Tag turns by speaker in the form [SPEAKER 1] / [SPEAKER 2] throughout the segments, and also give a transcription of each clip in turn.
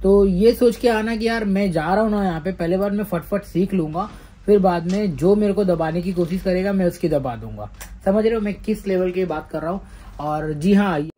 [SPEAKER 1] तो ये सोच के आना कि यार मैं जा रहा हूँ ना यहाँ पे, पहले बार मैं फटफट सीख लूंगा, फिर बाद में जो मेरे को दबाने की कोशिश करेगा मैं उसकी दबा दूंगा। समझ रहे हो मैं किस लेवल की बात कर रहा हूँ। और जी हाँ, ईद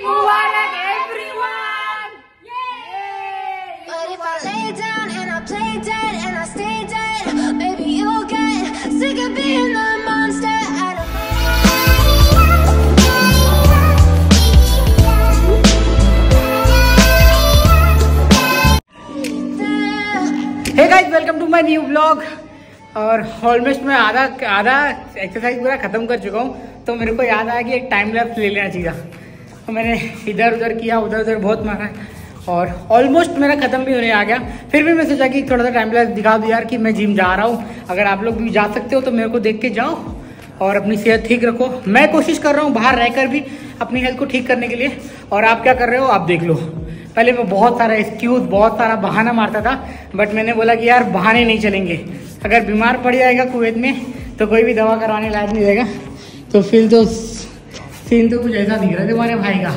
[SPEAKER 1] मुबारक everyone. Hey guys, welcome to my new blog. और ऑलमोस्ट मैं आधा एक्सरसाइज पूरा खत्म कर चुका हूँ, तो मेरे को याद आया कि एक टाइम लैप्स ले लेना चाहिए। तो मैंने इधर उधर किया, उधर उधर बहुत मारा है और ऑलमोस्ट मेरा खत्म भी होने आ गया। फिर भी मैं सोचा कि थोड़ा सा टाइम लैप्स दिखा दूँ यार कि मैं जिम जा रहा हूँ। अगर आप लोग भी जा सकते हो तो मेरे को देख के जाओ और अपनी सेहत ठीक रखो। मैं कोशिश कर रहा हूँ बाहर रहकर भी अपनी हेल्थ को ठीक करने के लिए, और आप क्या कर रहे हो आप देख लो। पहले मैं बहुत सारा एक्सक्यूज, बहुत सारा बहाना मारता था, बट मैंने बोला कि यार बहाने नहीं चलेंगे। अगर बीमार पड़ जाएगा कुवैत में तो कोई भी दवा करवाने लायक नहीं रहेगा। तो फिर तो सीन तो कुछ ऐसा दिख रहा है तुम्हारे भाई का।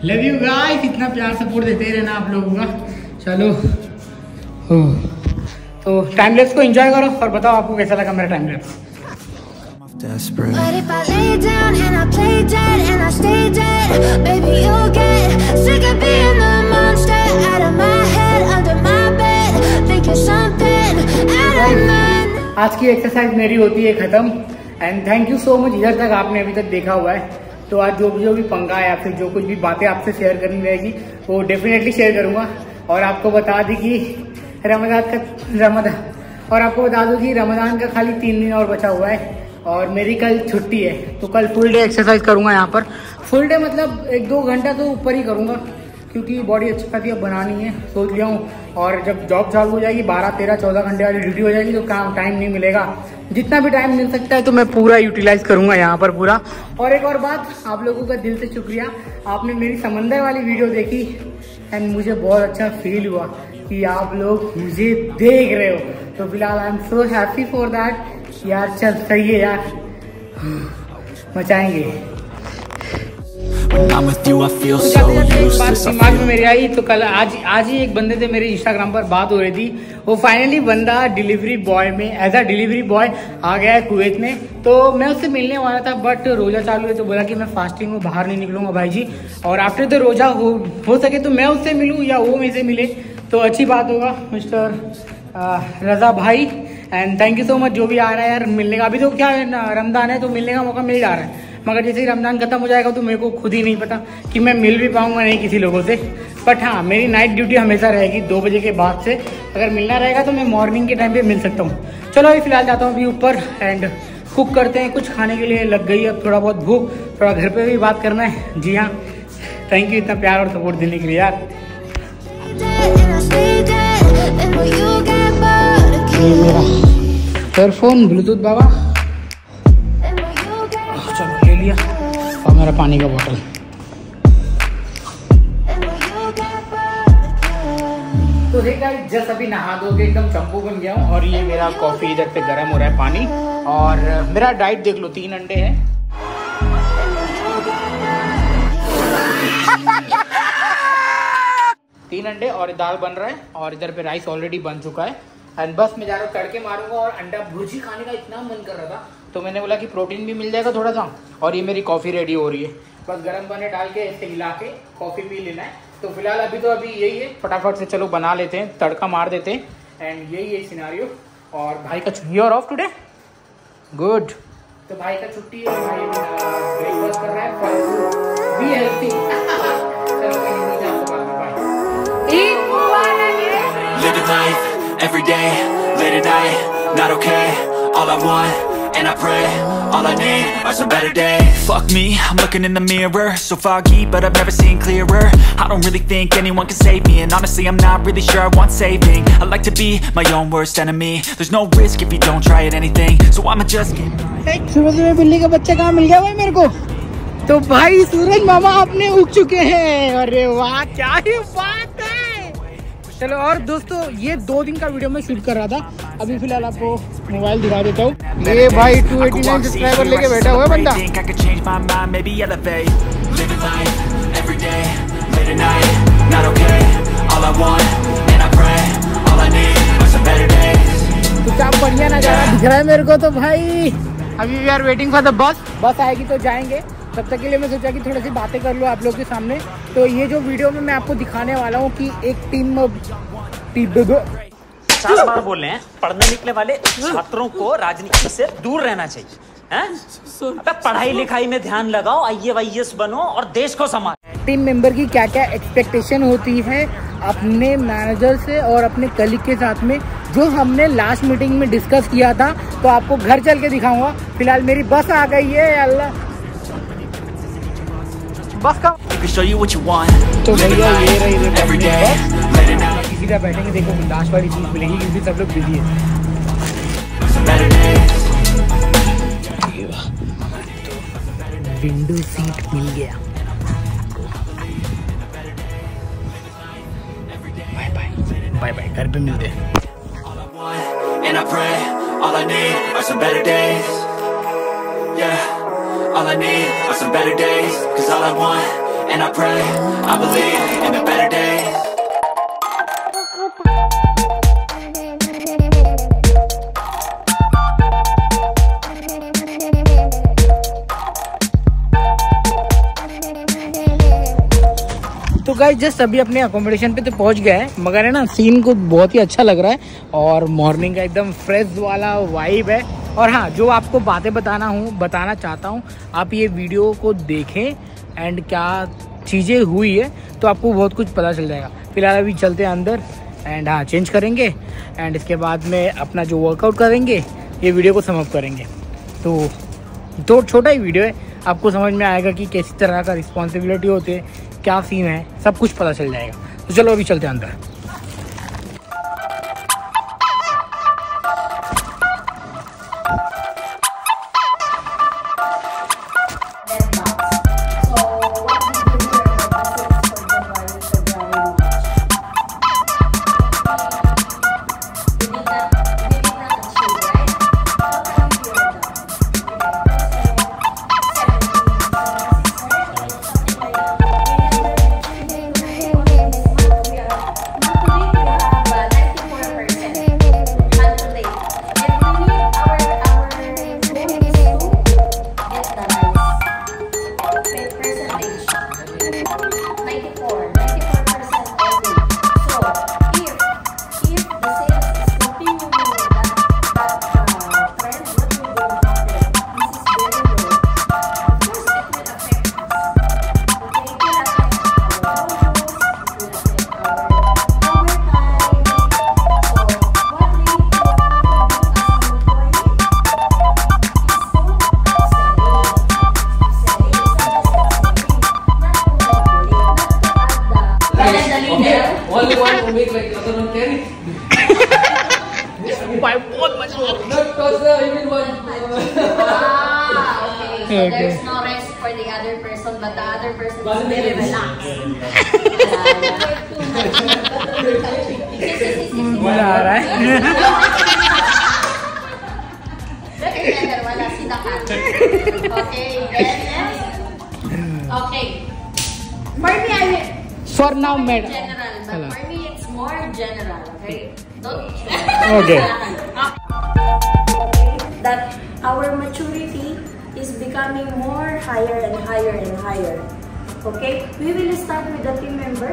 [SPEAKER 1] लव यू गाइस, इतना प्यार सपोर्ट देते रहना आप लोगों का। चलो तो टाइम लैप्स को एंजॉय करो और बताओ आपको कैसा लगा मेरा time lapse. But if I lay down and I play dead and I stay dead, baby you'll get sick of being the monster out of my head, under my bed, thinking something out of mind. आज की exercise मेरी होती है खत्म, and thank you so much इधर तक आपने अभी तक देखा हुआ है। तो आज जो भी पंगा है या फिर जो कुछ भी बातें आपसे शेयर करनी रहेगी वो डेफिनेटली शेयर करूंगा। और आपको बता दूं कि रमजान का खाली 3 दिन और बचा हुआ है और मेरी कल छुट्टी है। तो कल फुल डे एक्सरसाइज करूंगा यहाँ पर। फुल डे मतलब 1-2 घंटा तो ऊपर ही करूंगा, क्योंकि बॉडी अच्छी खासी अब बनानी है, सोच लिया हूँ। और जब जॉब चालू हो जाएगी 12, 13, 14 घंटे वाली ड्यूटी हो जाएगी तो काम टाइम नहीं मिलेगा। जितना भी टाइम मिल सकता है तो मैं पूरा यूटिलाइज करूंगा यहाँ पर पूरा। और एक और बात, आप लोगों का दिल से शुक्रिया, आपने मेरी समंदर वाली वीडियो देखी एंड मुझे बहुत अच्छा फील हुआ कि आप लोग मुझे देख रहे हो। तो फिलहाल I am so happy for that यार। चल सही है यार, मचाएंगे। बात दिमाग में मेरी आई तो कल आज ही एक बंदे से मेरे इंस्टाग्राम पर बात हो रही थी। वो फाइनली बंदा डिलीवरी बॉय में एज अ डिलीवरी बॉय आ गया है कुवैत में। तो मैं उससे मिलने वाला था, बट रोजा चालू है तो बोला कि मैं फास्टिंग में बाहर नहीं निकलूंगा भाई जी, और आफ्टर द रोजा हो सके तो मैं उससे मिलूँ या वो मुझसे मिले तो अच्छी बात होगा। मिस्टर रजा भाई, and thank you so much जो भी आ रहा है यार मिलने का। अभी तो क्या है ना, रमजान है तो मिलने का मौका मिल जा रहा है, मगर जैसे ही रमजान खत्म हो जाएगा तो मेरे को खुद ही नहीं पता कि मैं मिल भी पाऊंगा नहीं किसी लोगों से। बट हाँ, मेरी नाइट ड्यूटी हमेशा रहेगी 2 बजे के बाद से। अगर मिलना रहेगा तो मैं मॉर्निंग के टाइम पे मिल सकता हूँ। चलो अभी फिलहाल जाता हूँ अभी ऊपर एंड कुक करते हैं कुछ खाने के लिए। लग गई अब थोड़ा बहुत भूख, थोड़ा घर पर भी बात करना है। जी हाँ, थैंक यू इतना प्यार और सपोर्ट देने के लिए यार। मेरा ईयरफोन ब्लूटूथ बाबा, चलो ले लिया, और मेरा पानी का बोतल। तो जस्ट अभी नहा धो के एकदम चंपू बन गया हूँ, और ये मेरा कॉफी इधर पे गर्म हो रहा है पानी। और मेरा डाइट देख लो, 3 अंडे हैं, 3 अंडे और दाल बन रहा है, और इधर पे राइस ऑलरेडी बन चुका है। एंड बस मैं जा रहा हूँ तड़के मारूंगा, और अंडा भुर्जी खाने का इतना मन कर रहा था तो मैंने बोला कि प्रोटीन भी मिल जाएगा थोड़ा सा। और ये मेरी कॉफ़ी रेडी हो रही है, बस गर्म पानी डाल के ऐसे हिला के कॉफ़ी पी लेना है। तो फिलहाल अभी यही है, फटाफट से चलो बना लेते हैं, तड़का मार देते हैं। एंड यही है सिनारियो। और भाई का you are off today, good. तो भाई का छुट्टी है, भाई ब्रेकफास्ट कर रहा है, be healthy.
[SPEAKER 2] Every day, late at night, not okay. All I want, and I pray, all I need are some better days. Fuck me, I'm looking in the mirror, so foggy, but I've never seen clearer. I don't really think anyone can save me, and honestly I'm not really sure I want saving. I like to be my own worst enemy. There's no risk if you don't try at anything, so I'ma just keep trying.
[SPEAKER 1] सुबह बिल्ली का बच्चा कहाँ मिल गया भाई मेरे को। तो भाई सूरज मामा अपने उग चुके हैं। अरे वाह, क्या ही बात है। चलो, और दोस्तों ये 2 दिन का वीडियो मैं शूट कर रहा था। अभी फिलहाल आपको मोबाइल दिखा देता हूँ। ये भाई 289 सब्सक्राइबर लेके बैठा हुआ है बंदा।
[SPEAKER 2] not okay.
[SPEAKER 1] दिख रहा है मेरे को तो भाई। अभी we are waiting for the bus. Bus आएगी तो जाएंगे, तब तक के लिए मैं सोचा कि थोड़ी सी बातें कर लूँ आप लोग के सामने। तो ये जो वीडियो में मैं आपको दिखाने वाला हूँ कि एक टीम
[SPEAKER 3] 50 बार बोल रहे हैं, पढ़ने निकले वाले छात्रों को राजनीति से दूर रहना चाहिए। हैं? पढ़ाई लिखाई में ध्यान लगाओ, IAS बनो और देश को संभालो।
[SPEAKER 1] टीम मेंबर की क्या क्या एक्सपेक्टेशन होती है अपने मैनेजर से और अपने कलीग के साथ में, जो हमने लास्ट मीटिंग में डिस्कस किया था, तो आपको घर चल के दिखाऊंगा। फिलहाल मेरी बस आ गई है, अल्लाह बस का। तो भैया ये रही किसी का बैठेंगे, देखो लास्ट वाली चीज मिलेगी क्योंकि सब लोग बिजी है। तो विंडो सीट मिल गया। बाय बाय बाय बाय, घर पे मिलते हैं।
[SPEAKER 2] And I pray, all I need are some better days. Yeah, all I need are some better days. 'Cause all I want, and I pray, I believe in the better days.
[SPEAKER 1] तो guys just अभी अपने accommodation पे तो पहुंच गए हैं, मगर है ना सीन को बहुत ही अच्छा लग रहा है और मॉर्निंग का एकदम फ्रेश वाला वाइब है। और हाँ, जो आपको बातें बताना चाहता हूँ, आप ये वीडियो को देखें एंड क्या चीज़ें हुई है तो आपको बहुत कुछ पता चल जाएगा। फिलहाल अभी चलते हैं अंदर एंड हाँ चेंज करेंगे एंड इसके बाद में अपना जो वर्कआउट करेंगे ये वीडियो को समाप्त करेंगे। तो छोटा ही वीडियो है, आपको समझ में आएगा कि किस तरह का रिस्पॉन्सिबिलिटी होती है, क्या सीन है, सब कुछ पता चल जाएगा। तो चलो अभी चलते हैं अंदर।
[SPEAKER 4] So there's no rest for the other person, but the other person is very relaxed.
[SPEAKER 1] मजा आ रहा है।
[SPEAKER 4] Okay. For me, I mean,
[SPEAKER 1] For now, madam.
[SPEAKER 4] general, but for me, it's more general. Okay. Don't.
[SPEAKER 1] Okay.
[SPEAKER 4] That our maturity is becoming more higher and higher and higher. Okay, we will start with the team member.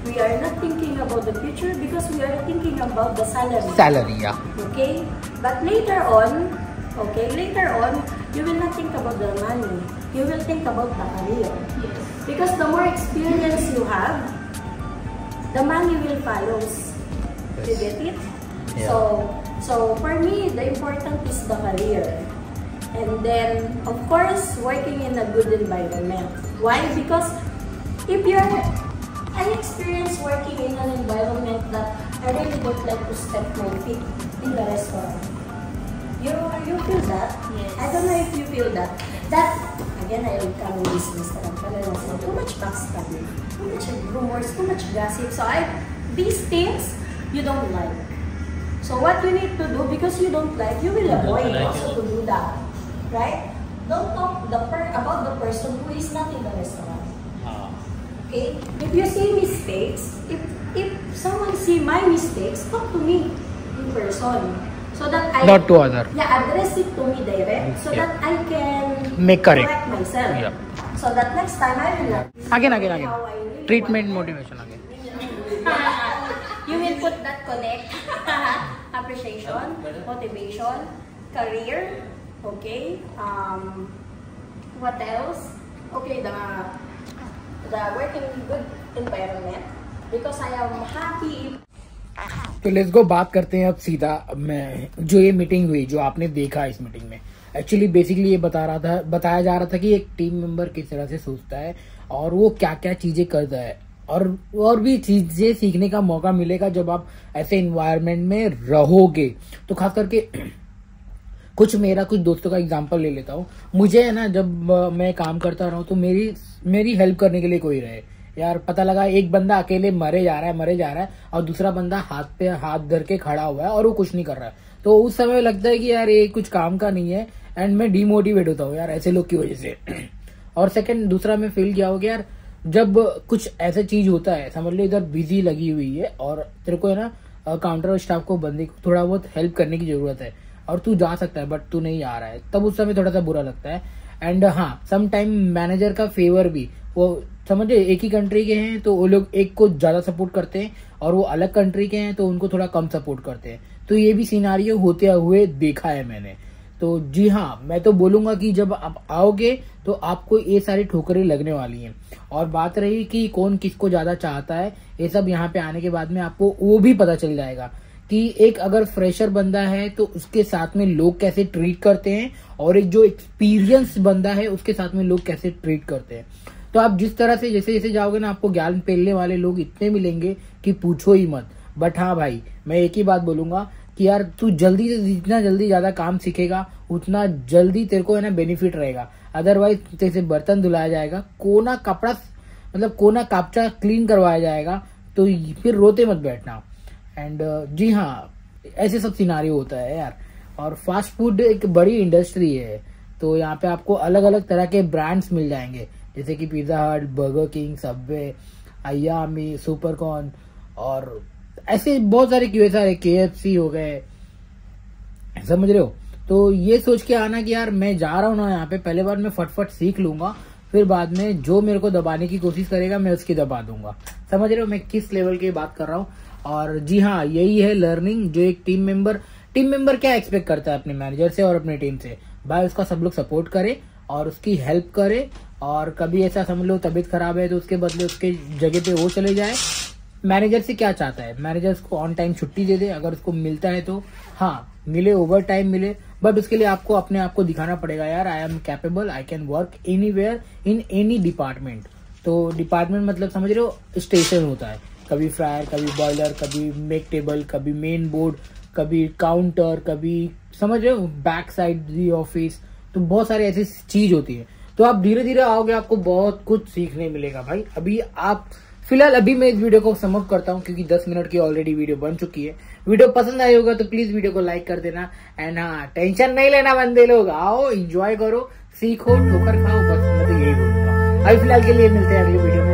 [SPEAKER 4] We are not thinking about the future because we are thinking about the salary.
[SPEAKER 1] Salary, yeah.
[SPEAKER 4] Okay, but later on, you will not think about the money. You will think about the career. Yes. Because the more experience you have, the money will follow. Yes. You get it? Yeah. So for me, the important is the career. And then, of course, working in a good environment. Why? Because I experience working in an environment that I really don't like to step my feet in the restaurant. You feel that? Yes. I don't know if you feel that. That, again, I will come in business. Too much backstabbing, too much rumors, too much gossip. So these things, you don't like. So what you need to do, because you don't like, you will avoid also to do that. Right? Don't talk about the person who is not in the restaurant. Okay? If you see mistakes, if someone see my mistakes, talk to me in person so that
[SPEAKER 1] not to other.
[SPEAKER 4] Yeah, address it to me direct so that I can
[SPEAKER 1] Make correct
[SPEAKER 4] myself.
[SPEAKER 1] Yeah.
[SPEAKER 4] So that next time I will not.
[SPEAKER 1] Again.
[SPEAKER 4] How I really
[SPEAKER 1] Treatment
[SPEAKER 4] want.
[SPEAKER 1] motivation again.
[SPEAKER 4] You will put that connect. Appreciation, motivation, career. Okay. What else? Okay, the working good environment because I am happy.
[SPEAKER 1] तो let's go बात करते हैं अब सीधा मैं जो ये meeting हुई जो आपने देखा इस मीटिंग में एक्चुअली बेसिकली ये बताया जा रहा था कि एक टीम मेंबर किस तरह से सोचता है और वो क्या क्या चीजें करता है और भी चीजें सीखने का मौका मिलेगा जब आप ऐसे इन्वायरमेंट में रहोगे। तो खास करके कुछ दोस्तों का एग्जांपल ले लेता हूँ। मुझे है ना जब मैं काम करता रहा हूँ तो मेरी हेल्प करने के लिए कोई रहे यार। पता लगा एक बंदा अकेले मरे जा रहा है और दूसरा बंदा हाथ पे हाथ धर के खड़ा हुआ है और वो कुछ नहीं कर रहा है। तो उस समय लगता है कि यार ये कुछ काम का नहीं है एंड मैं डिमोटिवेट होता हूँ यार ऐसे लोग की वजह से। और सेकंड दूसरा मैं फील किया हो कि यार जब कुछ ऐसा चीज होता है समझ लो इधर बिजी लगी हुई है और तेरे को है ना काउंटर स्टाफ को बंदे को थोड़ा बहुत हेल्प करने की जरूरत है और तू जा सकता है बट तू नहीं आ रहा है, तब उस समय थोड़ा सा बुरा लगता है। एंड हाँ सम टाइम मैनेजर का फेवर भी वो समझे एक ही कंट्री के हैं तो वो लोग एक को ज्यादा सपोर्ट करते हैं और वो अलग कंट्री के हैं तो उनको थोड़ा कम सपोर्ट करते हैं। तो ये भी सिनारियो होते हुए देखा है मैंने। तो जी हाँ मैं तो बोलूंगा कि जब आप आओगे तो आपको ये सारी ठोकरें लगने वाली हैं। और बात रही कि कौन किसको ज्यादा चाहता है, ये सब यहाँ पे आने के बाद में आपको वो भी पता चल जाएगा कि एक अगर फ्रेशर बंदा है तो उसके साथ में लोग कैसे ट्रीट करते हैं और एक जो एक्सपीरियंस बंदा है उसके साथ में लोग कैसे ट्रीट करते हैं। तो आप जिस तरह से जैसे जैसे जाओगे ना आपको ज्ञान पेलने वाले लोग इतने मिलेंगे कि पूछो ही मत। बट हाँ भाई मैं एक ही बात बोलूंगा कि यार तू जल्दी से जितना जल्दी ज्यादा काम सीखेगा उतना जल्दी तेरे को है ना बेनिफिट रहेगा। अदरवाइज तेरे से बर्तन धुलाया जाएगा, कोना कापचा क्लीन करवाया जाएगा तो फिर रोते मत बैठना। एंड जी हाँ ऐसे सब सिनारियो होता है यार। और फास्ट फूड एक बड़ी इंडस्ट्री है तो यहाँ पे आपको अलग अलग तरह के ब्रांड्स मिल जाएंगे जैसे कि पिज्जा हट, बर्गर किंग, सबवे, अयामी, सुपरकॉर्न और ऐसे बहुत सारे KFC हो गए, समझ रहे हो। तो ये सोच के आना कि यार मैं जा रहा हूँ ना यहाँ पे पहले बार मैं फटफट सीख लूंगा फिर बाद में जो मेरे को दबाने की कोशिश करेगा मैं उसकी दबा दूंगा। समझ रहे हो मैं किस लेवल की बात कर रहा हूँ। और जी हाँ यही है लर्निंग जो एक टीम मेंबर क्या एक्सपेक्ट करता है अपने मैनेजर से और अपने टीम से। भाई उसका सब लोग सपोर्ट करे और उसकी हेल्प करे और कभी ऐसा समझ लो तबीयत खराब है तो उसके बदले उसके जगह पे वो चले जाए। मैनेजर से क्या चाहता है, मैनेजर उसको ऑन टाइम छुट्टी दे दे अगर उसको मिलता है तो हाँ मिले, ओवर टाइम मिले, बट उसके लिए आपको अपने आप को दिखाना पड़ेगा यार I am capable, I can work anywhere in any department. तो डिपार्टमेंट मतलब समझ रहे हो स्टेशन होता है, कभी फ्रायर, कभी बॉयलर, कभी मेक टेबल, कभी मेन बोर्ड, कभी काउंटर, कभी समझ रहे हो बैक साइड दी ऑफिस। तो बहुत सारी ऐसी चीज होती है। तो आप धीरे धीरे आओगे आपको बहुत कुछ सीखने मिलेगा भाई। अभी आप फिलहाल अभी मैं इस वीडियो को समाप्त करता हूँ क्योंकि 10 मिनट की ऑलरेडी वीडियो बन चुकी है। वीडियो पसंद आई होगा तो प्लीज वीडियो को लाइक कर देना। एंड हाँ टेंशन नहीं लेना बंदे लोग, आओ एंजॉय करो, सीखो, ठोकर खाओ, बस मैं तो यही बोलूंगा। अभी फिलहाल के लिए मिलते हैं अगली वीडियो।